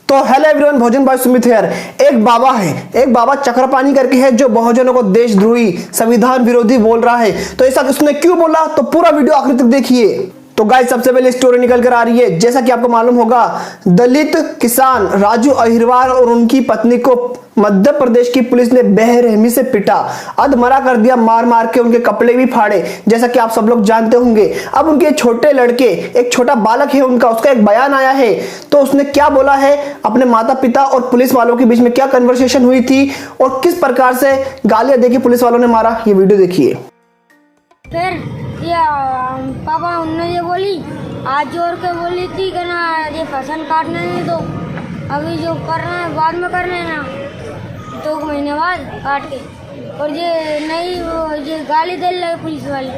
तो hello everyone, भोजन भाई सुमित हेयर। एक बाबा चक्रपाणी करके है जो बहुजनों को देशद्रोही संविधान विरोधी बोल रहा है। तो ऐसा उसने क्यों बोला, तो पूरा वीडियो आखिर तक देखिए। तो गाइस, सबसे पहले स्टोरी निकल कर आ रही है। जैसा कि आपको मालूम होगा, दलित किसान राजू अहिरवार और उनकी पत्नी को मध्य प्रदेश की पुलिस ने बेरहमी से पिटा, अधमरा कर दिया, मार मार के उनके कपड़े भी फाड़े, जैसा कि आप सब लोग जानते होंगे। अब उनके छोटे लड़के, एक छोटा बालक है उनका, उसका एक बयान आया है। तो उसने क्या बोला है, अपने माता पिता और पुलिस वालों के बीच में क्या कन्वर्सेशन हुई थी और किस प्रकार से गालियां देके पुलिस वालों ने मारा, ये वीडियो देखिए। फिर ये पापा उन्होंने ये बोली, आज जोर के बोली थी कि ना ये फसल काटने नहीं दो, अभी जो करना है बाद में करना है ना, 2 महीने बाद काट के। और ये नहीं, वो ये गाली दे लगे पुलिस वाले।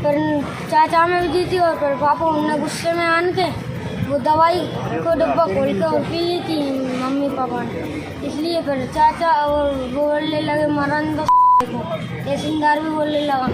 फिर चाचा में भी दी थी और फिर पापा उन्होंने गुस्से में आन के वो दवाई को डब्बा खोल के और पी ली थी मम्मी पापा ने। इसलिए फिर चाचा और बोलने लगे मरण दो को, तहसीलदार भी बोलने लगा।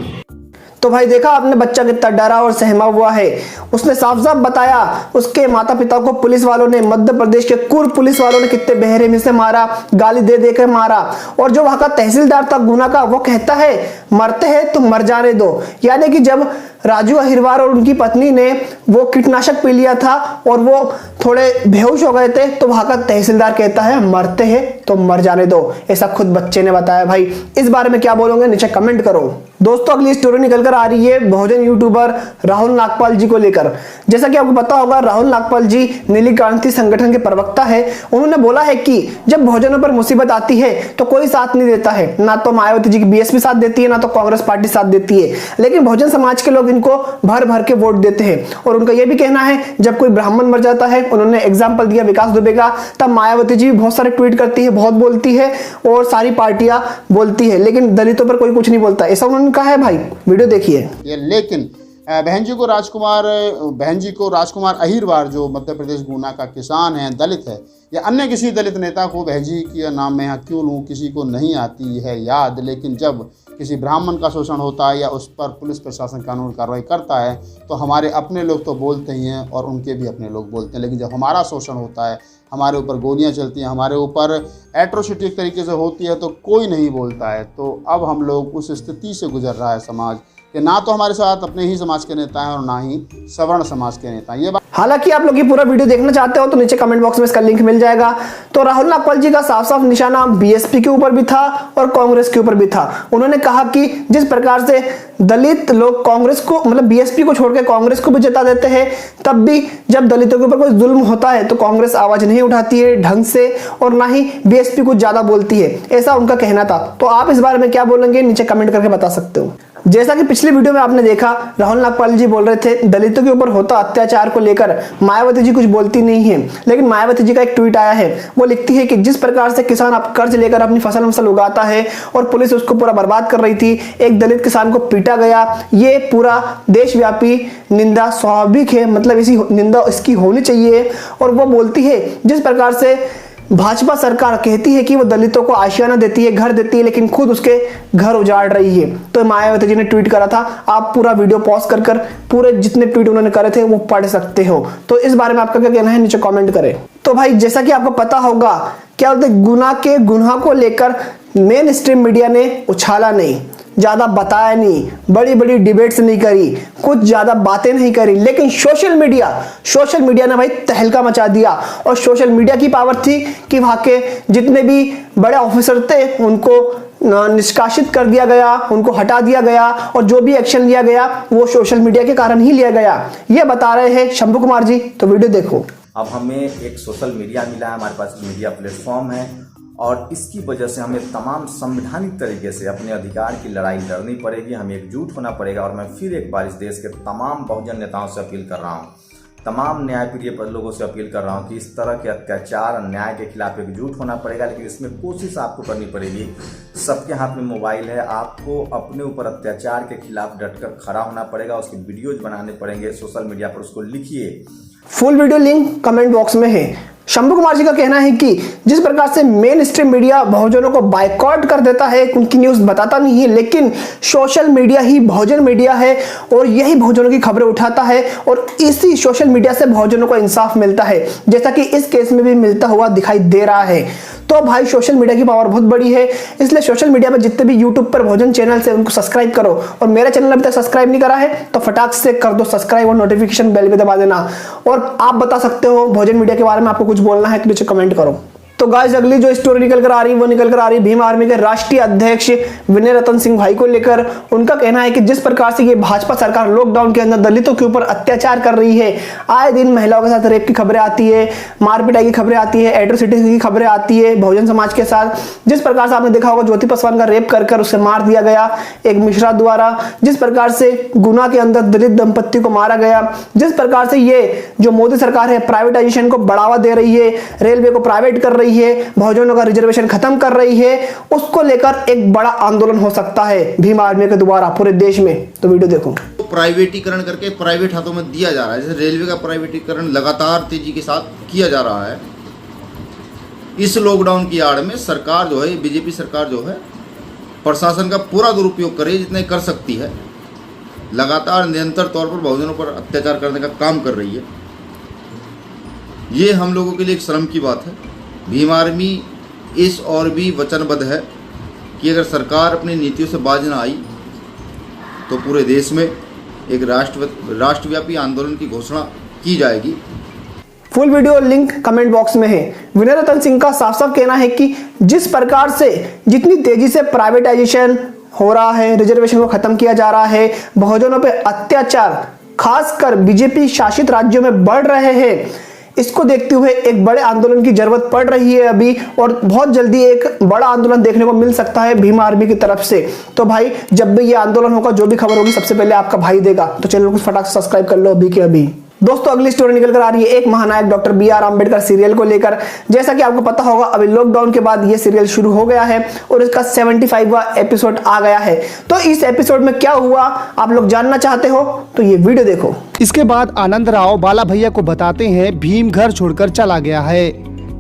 तो भाई देखा आपने, बच्चा कितना डरा और सहमा हुआ है। उसने साफ साफ बताया उसके माता पिता को पुलिस वालों ने, मध्य प्रदेश के कुर्ब पुलिस वालों ने कितने बेरहमी से मारा, गाली दे दे कर मारा। और जो वहां का तहसीलदार था गुना का, वो कहता है मरते हैं तो मर जाने दो। यानी कि जब राजू अहिरवार और उनकी पत्नी ने वो कीटनाशक पी लिया था और वो थोड़े बेहोश हो गए थे, तो वहां का तहसीलदार कहता है मरते हैं तो मर जाने दो। ऐसा खुद बच्चे ने बताया। भाई इस बारे में क्या बोलोगे, नीचे कमेंट करो। दोस्तों, अगली स्टोरी निकल कर आ रही है बहुजन यूट्यूबर राहुल नागपाल जी को लेकर। जैसा कि आपको पता होगा, राहुल नागपाल जी नीली क्रांति संगठन के प्रवक्ता है। उन्होंने बोला है कि जब बहुजनों पर मुसीबत आती है तो कोई साथ नहीं देता है, ना तो मायावती जी की बीएसपी साथ देती है, ना तो कांग्रेस पार्टी साथ देती है, लेकिन बहुजन समाज के लोग इनको भर भर के वोट देते हैं। और उनका यह भी कहना है, जब कोई ब्राह्मण मर जाता है, उन्होंने एग्जाम्पल दिया विकास दुबे का, तब मायावती जी भी बहुत सारे ट्वीट करती है, बहुत बोलती है और सारी पार्टियां बोलती है, लेकिन दलितों पर कोई कुछ नहीं बोलता। ऐसा उन्होंने कहा है। भाई वीडियो देखिए। लेकिन बहन जी को राजकुमार अहिरवार, जो मध्य प्रदेश गुना का किसान है, दलित है, या अन्य किसी दलित नेता को बहन जी के नाम में यहाँ क्यों लूँ, किसी को नहीं आती है याद। लेकिन जब किसी ब्राह्मण का शोषण होता है या उस पर पुलिस प्रशासन कानून कार्रवाई करता है तो हमारे अपने लोग तो बोलते ही हैं और उनके भी अपने लोग बोलते हैं। लेकिन जब हमारा शोषण होता है, हमारे ऊपर गोलियां चलती हैं, हमारे ऊपर एट्रोसिटी एक तरीके से होती है, तो कोई नहीं बोलता है। तो अब हम लोग उस स्थिति से गुजर रहा है समाज कि ना तो हमारे साथ अपने ही समाज के नेता हैं और ना ही सवर्ण समाज के नेता। ये बात, हालांकि आप लोग ये पूरा वीडियो देखना चाहते हो तो नीचे कमेंट बॉक्स में इसका लिंक मिल जाएगा। तो राहुल नागपाल जी का साफ साफ निशाना बीएसपी के ऊपर भी था और कांग्रेस के ऊपर भी था। उन्होंने कहा कि जिस प्रकार से दलित लोग कांग्रेस को, मतलब बीएसपी को छोड़ के कांग्रेस को भी जिता देते हैं, तब भी जब दलितों के ऊपर कोई जुल्म होता है तो कांग्रेस आवाज नहीं उठाती है ढंग से और ना ही बीएसपी कुछ ज्यादा बोलती है। ऐसा उनका कहना था। तो आप इस बारे में क्या बोलेंगे, नीचे कमेंट करके बता सकते हो। जैसा कि पिछली वीडियो में आपने देखा, राहुल नागपाल जी बोल रहे थे दलितों के ऊपर होता अत्याचार को लेकर मायावती जी कुछ बोलती नहीं है, लेकिन मायावती जी का एक ट्वीट आया है। वो लिखती है कि जिस प्रकार से किसान अब कर्ज लेकर अपनी फसल उगाता है और पुलिस उसको पूरा बर्बाद कर रही थी, एक दलित किसान को पीटा गया, ये पूरा देशव्यापी निंदा स्वाभाविक है, मतलब इसी निंदा इसकी होनी चाहिए। और वो बोलती है जिस प्रकार से भाजपा सरकार कहती है कि वो दलितों को आशियाना देती है, घर देती है, लेकिन खुद उसके घर उजाड़ रही है। तो मायावती जी ने ट्वीट करा था। आप पूरा वीडियो पॉज कर पूरे जितने ट्वीट उन्होंने करे थे वो पढ़ सकते हो। तो इस बारे में आपका क्या कहना है, नीचे कमेंट करें। तो भाई जैसा कि आपको पता होगा, क्या बोलते गुना के गुनाह को लेकर मेन स्ट्रीम मीडिया ने उछाला नहीं, ज्यादा बताया नहीं, बड़ी बड़ी डिबेट्स नहीं करी, कुछ ज्यादा बातें नहीं करी, लेकिन सोशल मीडिया ने भाई तहलका मचा दिया। और सोशल मीडिया की पावर थी कि वहां के जितने भी बड़े ऑफिसर थे उनको निष्कासित कर दिया गया, उनको हटा दिया गया, और जो भी एक्शन लिया गया वो सोशल मीडिया के कारण ही लिया गया। ये बता रहे हैं शंभू कुमार जी। तो वीडियो देखो। अब हमें एक सोशल मीडिया मिला है, हमारे पास मीडिया प्लेटफॉर्म है और इसकी वजह से हमें तमाम संवैधानिक तरीके से अपने अधिकार की लड़ाई लड़नी पड़ेगी, हमें एकजुट होना पड़ेगा। और मैं फिर एक बार इस देश के तमाम बहुजन नेताओं से अपील कर रहा हूँ, तमाम न्यायप्रिय लोगों से अपील कर रहा हूँ कि इस तरह के अत्याचार अन्याय के खिलाफ एकजुट होना पड़ेगा। लेकिन इसमें कोशिश आपको करनी पड़ेगी, सबके हाथ में मोबाइल है, आपको अपने ऊपर अत्याचार के खिलाफ डटकर खड़ा होना पड़ेगा, उसकी वीडियोज बनाने पड़ेंगे सोशल मीडिया पर, उसको लिखिए। Full video link comment box में है। शंभू कुमार जी का कहना है कि जिस प्रकार से मेन स्ट्रीम मीडिया बहुजनों को बायकॉट कर देता है, उनकी न्यूज बताता नहीं है, लेकिन सोशल मीडिया ही बहुजन मीडिया है और यही बहुजनों की खबरें उठाता है और इसी सोशल मीडिया से बहुजनों को इंसाफ मिलता है, जैसा कि इस केस में भी मिलता हुआ दिखाई दे रहा है। तो भाई सोशल मीडिया की पावर बहुत बड़ी है, इसलिए सोशल मीडिया पर जितने भी यूट्यूब पर बहुजन चैनल से उनको सब्सक्राइब करो और मेरा चैनल अभी तक सब्सक्राइब नहीं करा है तो फटाक से कर दो सब्सक्राइब और नोटिफिकेशन बेल भी दबा देना। और आप बता सकते हो बहुजन मीडिया के बारे में आपको कुछ बोलना है तो नीचे कमेंट करो। तो गाइस अगली जो स्टोरी निकल कर आ रही है वो निकल कर आ रही है भीम आर्मी के राष्ट्रीय अध्यक्ष विनय रतन सिंह भाई को लेकर। उनका कहना है कि जिस प्रकार से ये भाजपा सरकार लॉकडाउन के अंदर दलितों के ऊपर अत्याचार कर रही है, आए दिन महिलाओं के साथ रेप की खबरें आती है, मारपीटाई की खबरें आती है, एट्रोसिटी की खबरें आती है बहुजन समाज के साथ। जिस प्रकार से आपने देखा होगा ज्योति पासवान का रेप कर उसे मार दिया गया एक मिश्रा द्वारा, जिस प्रकार से गुना के अंदर दलित दंपत्ति को मारा गया, जिस प्रकार से ये जो मोदी सरकार है प्राइवेटाइजेशन को बढ़ावा दे रही है, रेलवे को प्राइवेट कर रही है, बहुजनों का रिजर्वेशन खत्म कर रही है, उसको लेकर एक बड़ा आंदोलन हो सकता है भीम आर्मी के द्वारा पूरे देश में। तो वीडियो देखो। प्राइवेटीकरण करके प्राइवेट हाथों में दिया जा रहा है, जैसे रेलवे का प्राइवेटीकरण लगातार तेजी के साथ किया जा रहा है। इस लॉकडाउन की आड़ में सरकार जो है, बीजेपी सरकार जो है, प्रशासन का पूरा दुरुपयोग करे जितने कर सकती है, लगातार निरंतर तौर पर बहुजनों पर अत्याचार करने का काम कर रही है। ये हम लोगों के लिए एक शर्म की बात है। भीम आर्मी इस और भी वचनबद्ध है कि अगर सरकार अपनी नीतियों से बाज ना आई तो पूरे देश में एक राष्ट्रव्यापी आंदोलन की घोषणा की जाएगी। Full video link comment box में है। विनय रतन सिंह का साफ साफ कहना है कि जिस प्रकार से जितनी तेजी से प्राइवेटाइजेशन हो रहा है, रिजर्वेशन को खत्म किया जा रहा है, बहुजनों पे अत्याचार खासकर बीजेपी शासित राज्यों में बढ़ रहे हैं, इसको देखते हुए एक बड़े आंदोलन की जरूरत पड़ रही है अभी, और बहुत जल्दी एक बड़ा आंदोलन देखने को मिल सकता है भीम आर्मी की तरफ से। तो भाई जब भी ये आंदोलन होगा, जो भी खबर होगी सबसे पहले आपका भाई देगा। तो चैनल को फटाक से सब्सक्राइब कर लो अभी के अभी। दोस्तों अगली स्टोरी निकल कर आ रही है एक महानायक डॉक्टर बी.आर. आम्बेडकर सीरियल को लेकर। जैसा कि आपको पता होगा अभी लॉकडाउन के बाद ये सीरियल शुरू हो गया है और इसका 75वां एपिसोड आ गया है। तो इस एपिसोड में क्या हुआ आप लोग जानना चाहते हो तो ये वीडियो देखो। इसके बाद आनंद राव बाला भैया को बताते हैं भीम घर छोड़कर चला गया है।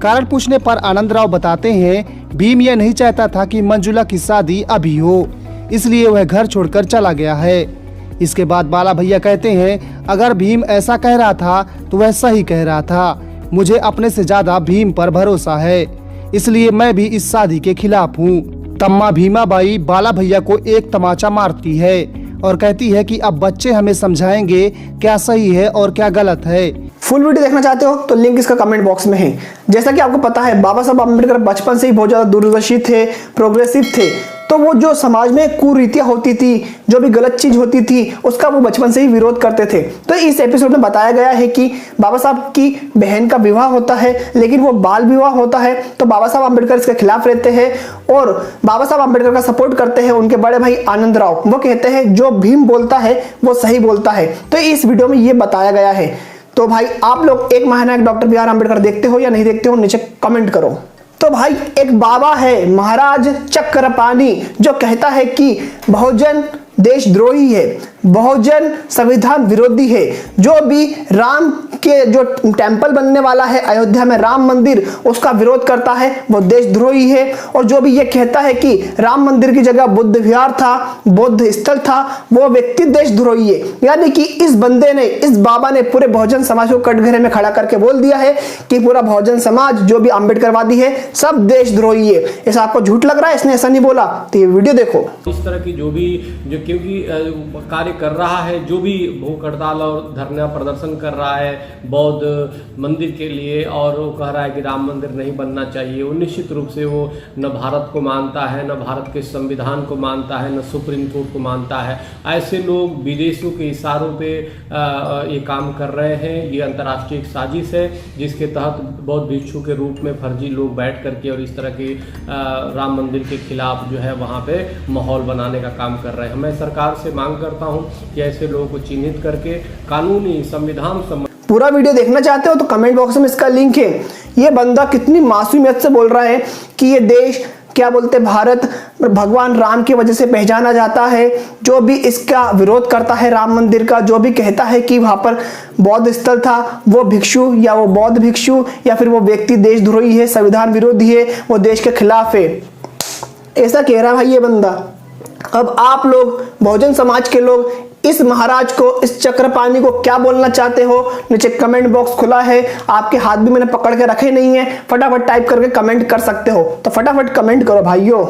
कारण पूछने पर आनंद राव बताते हैं भीम यह नहीं चाहता था कि मंजुला की शादी अभी हो, इसलिए वह घर छोड़कर चला गया है। इसके बाद बाला भैया कहते हैं अगर भीम ऐसा कह रहा था तो वह सही कह रहा था। मुझे अपने से ज्यादा भीम पर भरोसा है, इसलिए मैं भी इस शादी के खिलाफ हूँ। तम्मा भीमा बाई बाला भैया को एक तमाचा मारती है और कहती है कि अब बच्चे हमें समझाएंगे क्या सही है और क्या गलत है। फुल वीडियो देखना चाहते हो तो लिंक इसका कमेंट बॉक्स में है। जैसा कि आपको पता है बाबा साहब अम्बेडकर बचपन से ही बहुत ज्यादा दूरदर्शी थे, प्रोग्रेसिव थे। तो वो जो समाज में कुरीतियां होती थी, जो भी गलत चीज होती थी, उसका वो बचपन से ही विरोध करते थे। तो इस एपिसोड में बताया गया है कि बाबा साहब की बहन का विवाह होता है, लेकिन वो बाल विवाह होता है। तो बाबा साहब अम्बेडकर इसके खिलाफ रहते हैं और बाबा साहब अम्बेडकर का सपोर्ट करते हैं उनके बड़े भाई आनंद राव। वो कहते हैं जो भीम बोलता है वो सही बोलता है। तो इस वीडियो में ये बताया गया है। तो भाई आप लोग एक महानायक डॉक्टर बी.आर. आम्बेडकर देखते हो या नहीं देखते हो नीचे कमेंट करो। तो भाई एक बाबा है महाराज चक्रपाणी जो कहता है कि बहुजन देशद्रोही है, बहुजन संविधान विरोधी है। जो भी राम के जो टेंपल बनने वाला है अयोध्या में राम मंदिर, उसका विरोध करता है वो देशद्रोही है। और जो भी ये कहता है कि राम मंदिर की जगह बुद्ध विहार था, बौद्ध स्थल था, वो व्यक्ति देशद्रोही है। यानी कि इस बंदे ने, इस बाबा ने पूरे बहुजन समाज को कटघरे में खड़ा करके बोल दिया है कि पूरा बहुजन समाज जो भी अम्बेडकरवादी है सब देशद्रोही है। ऐसा आपको झूठ लग रहा है? इसने ऐसा नहीं बोला। तो ये वीडियो देखो। इस तरह की जो क्योंकि कार्य कर रहा है, जो भी भूख हड़ताल और धरना प्रदर्शन कर रहा है बौद्ध मंदिर के लिए, और वो कह रहा है कि राम मंदिर नहीं बनना चाहिए, वो निश्चित रूप से वो न भारत को मानता है, न भारत के संविधान को मानता है, न सुप्रीम कोर्ट को मानता है। ऐसे लोग विदेशों के इशारों पे ये काम कर रहे हैं। ये अंतर्राष्ट्रीय एक साजिश है जिसके तहत बौद्ध भिक्षु के रूप में फर्जी लोग बैठ करके और इस तरह के राम मंदिर के खिलाफ जो है वहाँ पे माहौल बनाने का काम कर रहे हैं। मैं सरकार से मांग करता हूं कि ऐसे लोगों को चिन्हित करके कानूनी संविधान पूरा वीडियो देखना चाहते हो तो कमेंट बॉक्स में इसका लिंक है। ये बंदा कितनी मासूमियत से बोल रहा है कि ये देश क्या बोलते, भारत भगवान राम की वजह से पहचाना जाता है। जो भी इसका विरोध करता है राम मंदिर का, जो भी कहता है कि वहां पर बौद्ध स्थल था, वो भिक्षु या वो बौद्ध भिक्षु या फिर वो व्यक्ति देशद्रोही है, संविधान विरोधी है, वो देश के खिलाफ है, ऐसा कह रहा भाई ये बंदा। अब आप लोग बहुजन समाज के लोग इस महाराज को, इस चक्रपाणी को क्या बोलना चाहते हो? नीचे कमेंट बॉक्स खुला है, आपके हाथ भी मैंने पकड़ के रखे नहीं है, फटाफट टाइप करके कमेंट कर सकते हो, तो फटाफट कमेंट करो भाइयों।